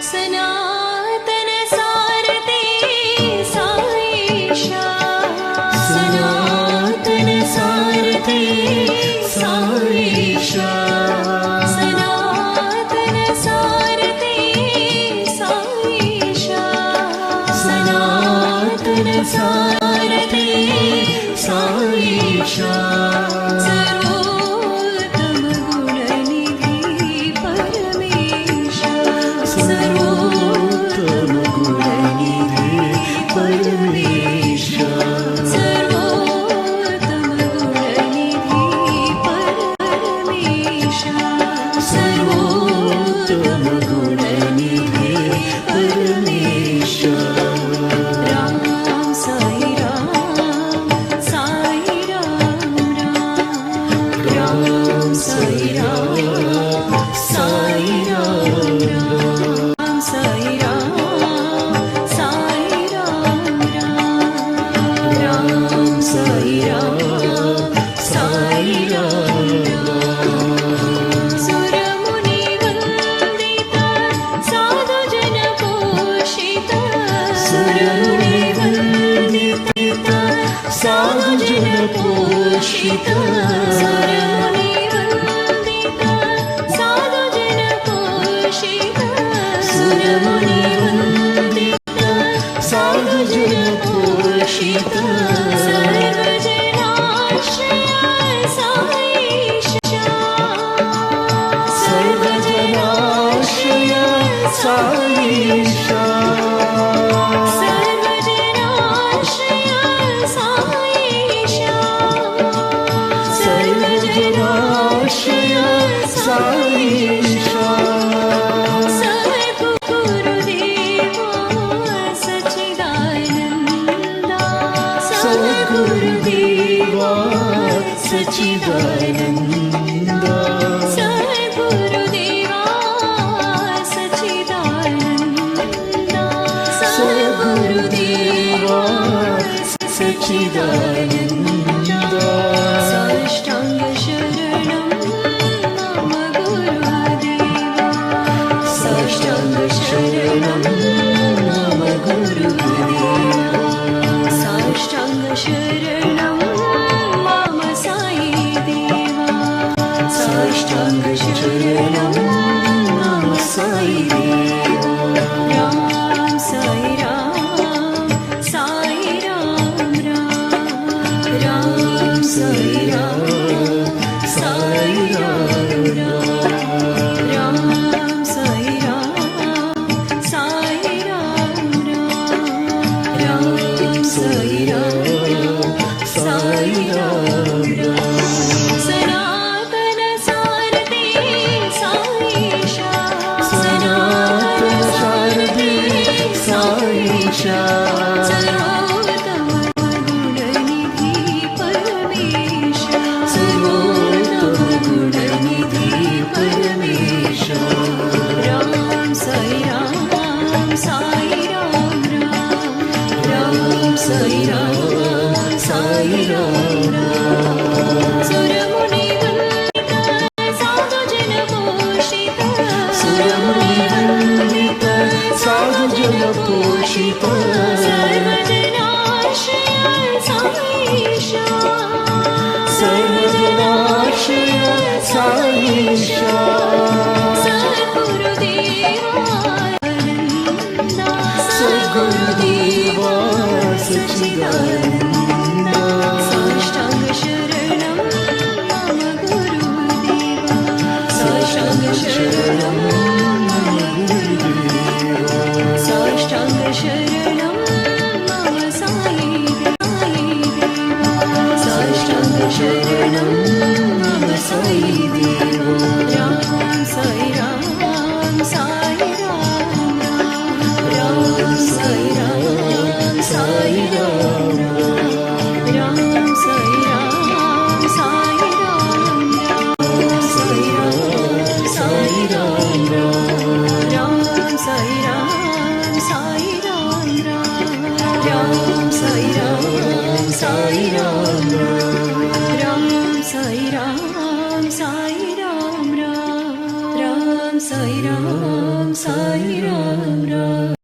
सनातन सारथे साईशा सनातन सारथे साईशा सनातन सारथे साईशा सनातन सारथे साईशा सर्वोत्तम गुणनिधि परमेशा सर्वोत्तम गुणनिधि परमेशा सर्वोत्तम गुणनिधि परमेशा सर्वोत्तम गुणनिधि परमेशा राम साई राम साई राम राम साई राम साई राम राम साई राम साई राम राम साई राम साई राम सुरमुनि वंदित साधु जन पोषित सुरमुनि वंदित साधु जन पोषित सुरमुनि वंदित साधु जन पोषित सुरमुनि वंदित साधु जन पोषित सर्वजनाश्रय साईशा सर्वजनाश्रय साईशा सर्वजनाश्रय साईशा सर्वजनाश्रय साईशा सद्गुरुदेवा सच्चिदानन्दा सद्गुरुदेवा सच्चिदानन्दा सद्गुरुदेवा सच्चिदानन्दा सद्गुरुदेवा सच्चिदानन्दा साष्टांग शरणं मम गुरुदेवा साष्टांग शरणं मम गुरुदेवा साष्टांग शरणं मम साई देवा साष्टांग शरणं मम साई देवा राम साई राम साई राम राम साई राम साई राम राम साई राम साई राम राम साई राम साई राम सनातन सारथे साईशा सनातन सारथे साईशा सर्वोत्तम गुणनिधि परमेशा सर्वोत्तम गुणनिधि परमेशा राम साई राम साई राम राम साई राम साई राम सुरमुनि वंदित साधु जन पोषित सुरमुनि वंदित साधु जन पोषित सर्वजनाश्रय साईशा सर्वजनाश्रय साईशा सद्गुरुदेवा सद्गुरुदेवा सच्चिदानन्दा साष्टांग शरणं मम गुरुदेवा साष्टांग शरणं मम गुरुदेवा साष्टांग शरणं मम साई देवा साष्टांग शरणं मम साई देवा राम साई राम साई राम राम साई राम साई राम राम राम।